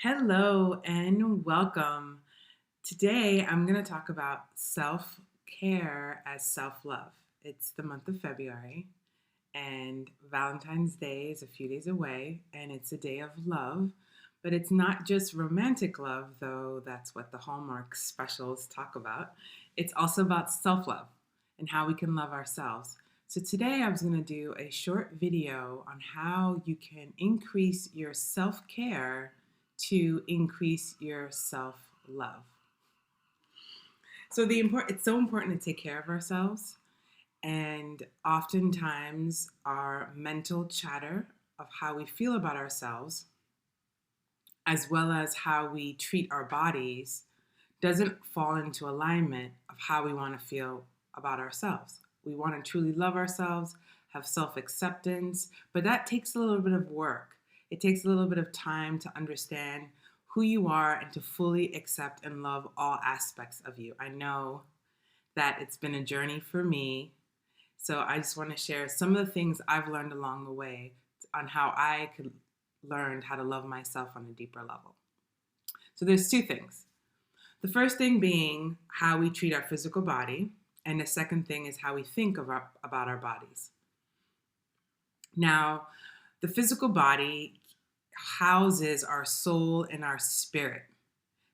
Hello and welcome. Today I'm going to talk about self care as self love. It's the month of February and Valentine's Day is a few days away and it's a day of love. But it's not just romantic love, though that's what the Hallmark specials talk about. It's also about self love and how we can love ourselves. So today I was going to do a short video on how you can increase your self care to increase your self love. So it's so important to take care of ourselves, and oftentimes our mental chatter of how we feel about ourselves, as well as how we treat our bodies, doesn't fall into alignment of how we want to feel about ourselves. We want to truly love ourselves, have self acceptance, but that takes a little bit of work. It takes a little bit of time to understand who you are and to fully accept and love all aspects of you. I know that it's been a journey for me, so I just want to share some of the things I've learned along the way on how I could learn how to love myself on a deeper level. So there's two things. The first thing being how we treat our physical body, and the second thing is how we think about our bodies. Now, the physical body houses our soul and our spirit.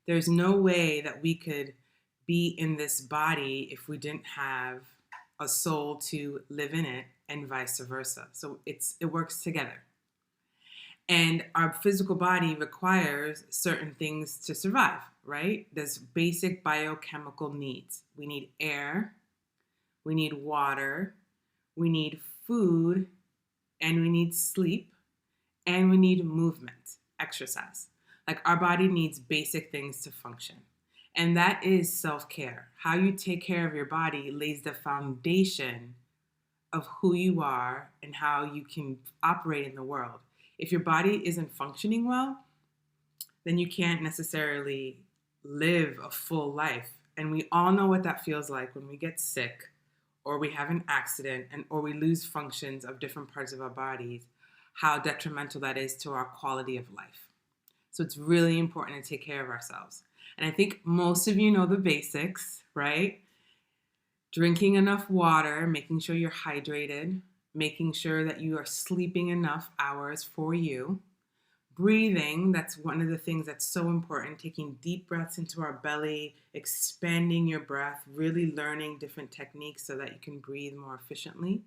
There's no way that we could be in this body if we didn't have a soul to live in it, and vice versa. So it works together. And our physical body requires certain things to survive, right? There's basic biochemical needs. We need air, we need water, we need food, and we need sleep, and we need movement, exercise. Like our body needs basic things to function. And that is self-care. How you take care of your body lays the foundation of who you are and how you can operate in the world. If your body isn't functioning well, then you can't necessarily live a full life. And we all know what that feels like when we get sick or we have an accident or we lose functions of different parts of our bodies, how detrimental that is to our quality of life. So it's really important to take care of ourselves. And I think most of you know the basics, right? Drinking enough water, making sure you're hydrated, making sure that you are sleeping enough hours for you. Breathing, that's one of the things that's so important. Taking deep breaths into our belly, expanding your breath, really learning different techniques so that you can breathe more efficiently.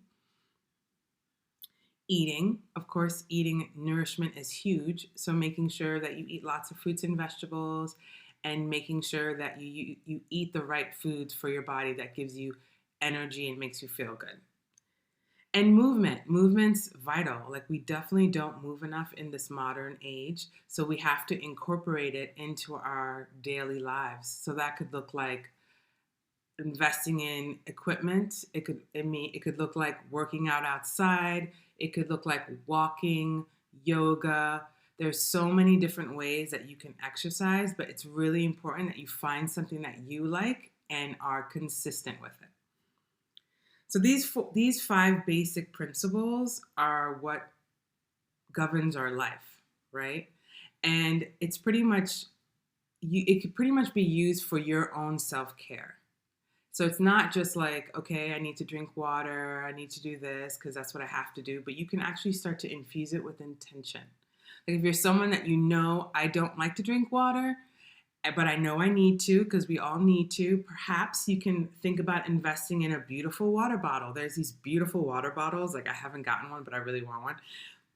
Eating, of course, eating nourishment is huge. So making sure that you eat lots of fruits and vegetables and making sure that you eat the right foods for your body that gives you energy and makes you feel good. And movement's vital. Like we definitely don't move enough in this modern age, so we have to incorporate it into our daily lives. So that could look like investing in equipment. It could look like working out outside. It could look like walking, yoga. There's so many different ways that you can exercise, but it's really important that you find something that you like and are consistent with it. So these five basic principles are what governs our life, right? And it's pretty much it could pretty much be used for your own self-care. So it's not just like, okay, I need to drink water, I need to do this because that's what I have to do, but you can actually start to infuse it with intention. Like if you're someone that you know, I don't like to drink water, but I know I need to because we all need to. Perhaps you can think about investing in a beautiful water bottle. There's these beautiful water bottles. Like I haven't gotten one, but I really want one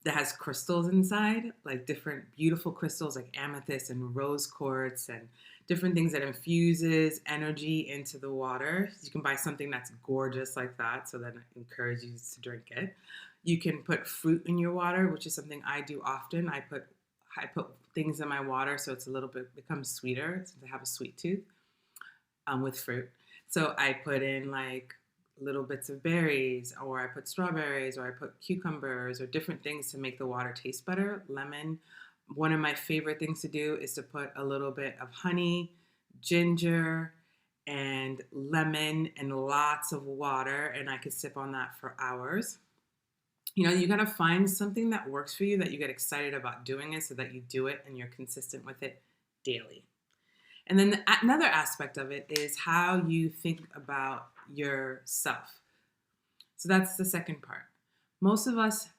that has crystals inside, like different beautiful crystals like amethyst and rose quartz and different things that infuses energy into the water. You can buy something that's gorgeous like that, so that encourages you to drink it. You can put fruit in your water, which is something I do often. I put things in my water so it's a little bit becomes sweeter since I have a sweet tooth with fruit. So I put in like little bits of berries, or I put strawberries, or I put cucumbers, or different things to make the water taste better. Lemon. One of my favorite things to do is to put a little bit of honey, ginger, and lemon and lots of water, and I could sip on that for hours. You got to find something that works for you, that you get excited about doing it, so that you do it and you're consistent with it daily. And then another aspect of it is how you think about yourself. So that's the second part. Most of us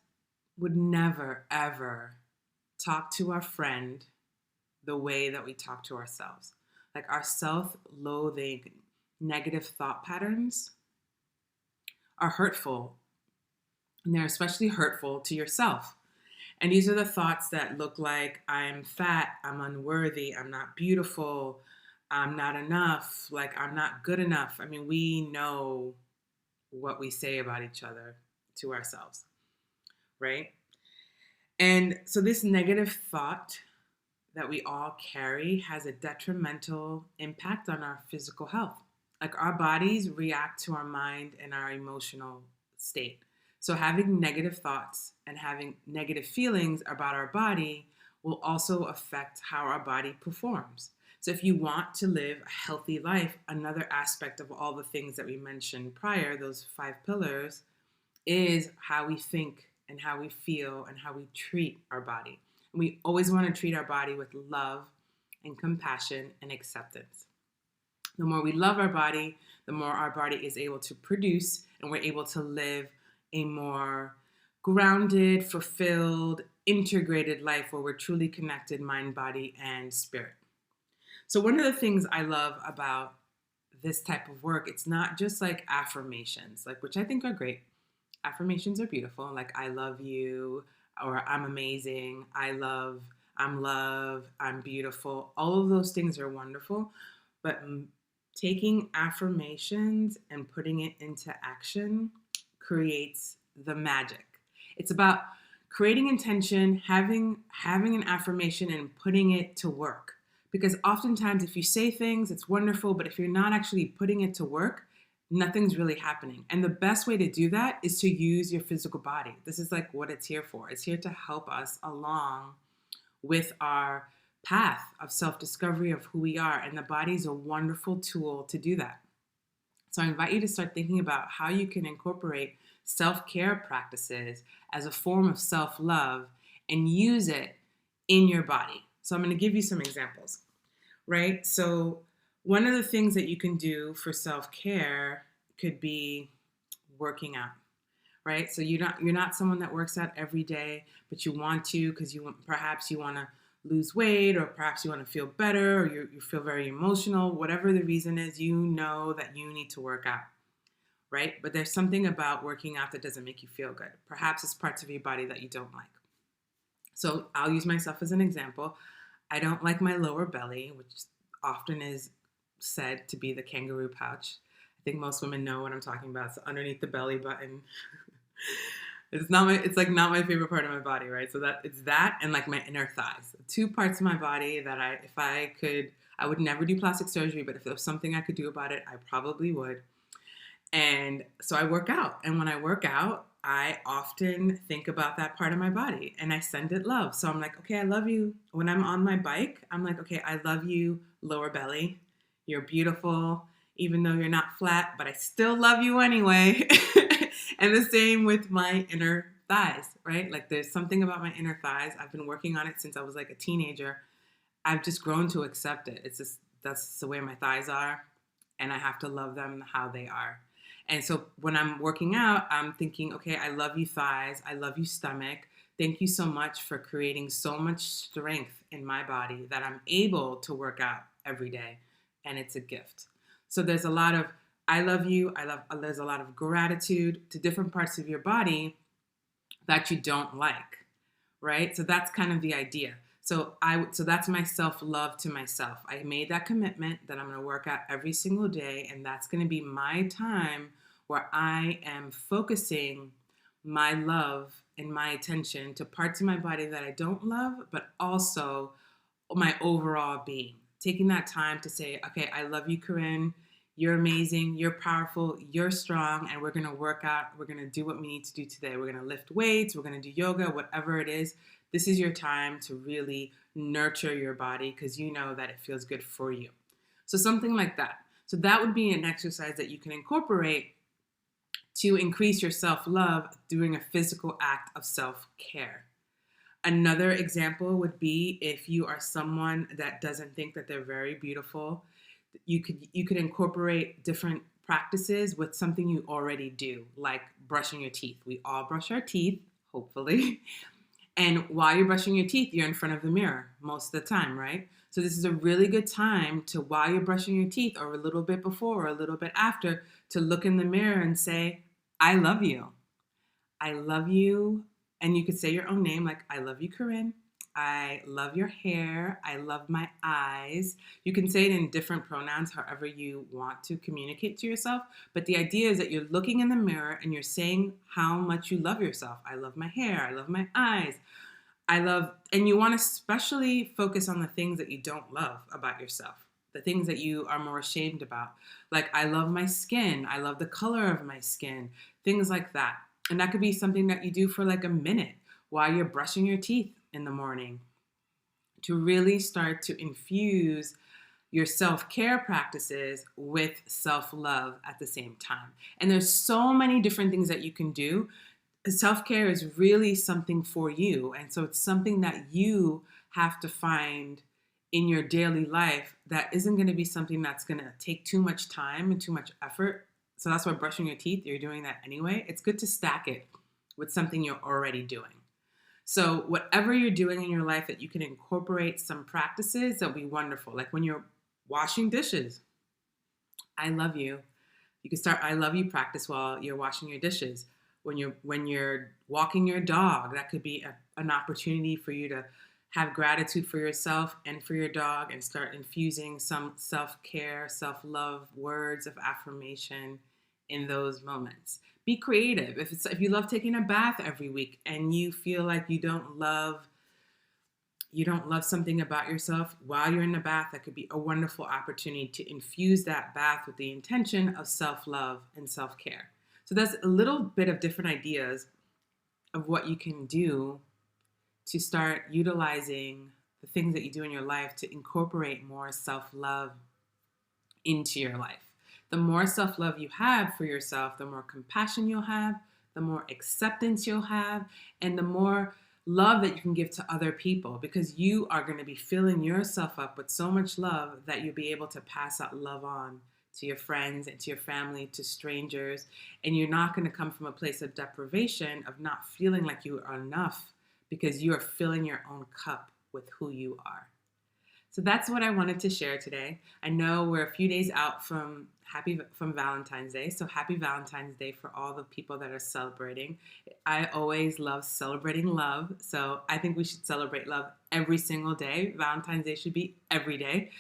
would never, ever talk to our friend the way that we talk to ourselves. Like our self loathing, negative thought patterns are hurtful. And they're especially hurtful to yourself. And these are the thoughts that look like I'm fat, I'm unworthy, I'm not beautiful, I'm not enough, like I'm not good enough. I mean, we know what we say about each other to ourselves, right? And so this negative thought that we all carry has a detrimental impact on our physical health. Like our bodies react to our mind and our emotional state. So having negative thoughts and having negative feelings about our body will also affect how our body performs. So if you want to live a healthy life, another aspect of all the things that we mentioned prior, those 5 pillars, is how we think and how we feel and how we treat our body. And we always want to treat our body with love and compassion and acceptance. The more we love our body, the more our body is able to produce, and we're able to live a more grounded, fulfilled, integrated life where we're truly connected mind, body, and spirit. So one of the things I love about this type of work, it's not just like affirmations, like, which I think are great. Affirmations are beautiful, like I love you, or I'm amazing, I'm love, I'm beautiful. All of those things are wonderful, but taking affirmations and putting it into action creates the magic. It's about creating intention, having an affirmation and putting it to work. Because oftentimes if you say things, it's wonderful, but if you're not actually putting it to work, nothing's really happening. And the best way to do that is to use your physical body. This is like what it's here for. It's here to help us along with our path of self-discovery of who we are. And the body is a wonderful tool to do that. So I invite you to start thinking about how you can incorporate self-care practices as a form of self-love and use it in your body. So I'm going to give you some examples, right? So one of the things that you can do for self-care could be working out, right? So you're not someone that works out every day, but you want to because perhaps you want to lose weight, or perhaps you want to feel better, or you feel very emotional. Whatever the reason is, you know that you need to work out, right? But there's something about working out that doesn't make you feel good. Perhaps it's parts of your body that you don't like. So I'll use myself as an example. I don't like my lower belly, which often is said to be the kangaroo pouch. I think most women know what I'm talking about. So underneath the belly button. It's not my favorite part of my body, right? So it's that and like my inner thighs. 2 parts of my body that if I could, I would never do plastic surgery, but if there was something I could do about it, I probably would. And so I work out. And when I work out, I often think about that part of my body and I send it love. So I'm like, okay, I love you. When I'm on my bike, I'm like, okay, I love you, lower belly. You're beautiful, even though you're not flat, but I still love you anyway. And the same with my inner thighs, right? Like there's something about my inner thighs. I've been working on it since I was like a teenager. I've just grown to accept it. It's just, that's the way my thighs are. And I have to love them how they are. And so when I'm working out, I'm thinking, okay, I love you thighs. I love you stomach. Thank you so much for creating so much strength in my body that I'm able to work out every day. And it's a gift. So there's a lot of, I love you. There's a lot of gratitude to different parts of your body that you don't like, right? So that's kind of the idea. So that's my self-love to myself. I made that commitment that I'm going to work out every single day, and that's going to be my time where I am focusing my love and my attention to parts of my body that I don't love, but also my overall being. Taking that time to say, okay, I love you, Corinne. You're amazing. You're powerful. You're strong. And we're going to work out. We're going to do what we need to do today. We're going to lift weights. We're going to do yoga, whatever it is. This is your time to really nurture your body because you know that it feels good for you. So something like that. So that would be an exercise that you can incorporate to increase your self-love doing a physical act of self-care. Another example would be if you are someone that doesn't think that they're very beautiful, you could incorporate different practices with something you already do, like brushing your teeth. We all brush our teeth, hopefully. And while you're brushing your teeth, you're in front of the mirror most of the time, right? So this is a really good time to, while you're brushing your teeth, or a little bit before or a little bit after, to look in the mirror and say, I love you. I love you. And you could say your own name, like, I love you, Corinne. I love your hair. I love my eyes. You can say it in different pronouns, however you want to communicate to yourself. But the idea is that you're looking in the mirror and you're saying how much you love yourself. I love my hair. I love my eyes. And you want to especially focus on the things that you don't love about yourself, the things that you are more ashamed about. Like, I love my skin. I love the color of my skin, things like that. And that could be something that you do for like a minute while you're brushing your teeth in the morning, to really start to infuse your self-care practices with self-love at the same time. And there's so many different things that you can do. Self-care is really something for you. And so it's something that you have to find in your daily life that isn't going to be something that's going to take too much time and too much effort. So that's why brushing your teeth, you're doing that anyway. It's good to stack it with something you're already doing. So whatever you're doing in your life that you can incorporate some practices, that'll be wonderful. Like when you're washing dishes, I love you. You can start I love you practice while you're washing your dishes. When you're walking your dog, that could be an opportunity for you to have gratitude for yourself and for your dog, and start infusing some self-care, self-love words of affirmation in those moments. Be creative. If you love taking a bath every week and you feel like you don't love something about yourself while you're in the bath, that could be a wonderful opportunity to infuse that bath with the intention of self-love and self-care. So that's a little bit of different ideas of what you can do to start utilizing the things that you do in your life to incorporate more self-love into your life. The more self-love you have for yourself, the more compassion you'll have, the more acceptance you'll have, and the more love that you can give to other people, because you are going to be filling yourself up with so much love that you'll be able to pass that love on to your friends and to your family, to strangers. And you're not going to come from a place of deprivation, of not feeling like you are enough, because you are filling your own cup with who you are. So that's what I wanted to share today. I know we're a few days out from Valentine's Day, so happy Valentine's Day for all the people that are celebrating. I always love celebrating love, so I think we should celebrate love every single day. Valentine's Day should be every day.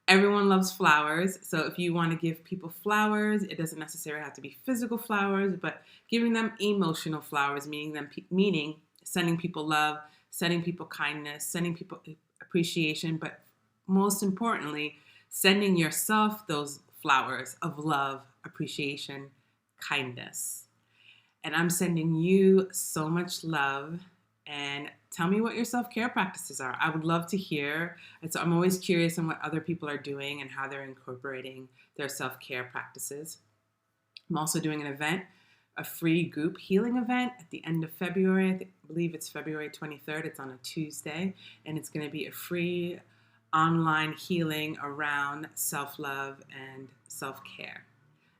Everyone loves flowers, so if you want to give people flowers, it doesn't necessarily have to be physical flowers, but giving them emotional flowers, meaning sending people love, sending people kindness, sending people appreciation, but most importantly, sending yourself those flowers of love, appreciation, kindness. And I'm sending you so much love. And tell me what your self-care practices are. I would love to hear. And so I'm always curious on what other people are doing and how they're incorporating their self-care practices. I'm also doing an event, a free group healing event at the end of February. I believe it's February 23rd. It's on a Tuesday. And it's going to be a free online healing around self-love and self-care.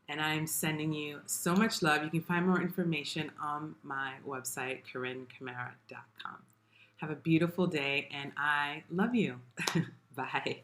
And I'm sending you so much love. You can find more information on my website, CorinneCamara.com. Have a beautiful day, and I love you. Bye.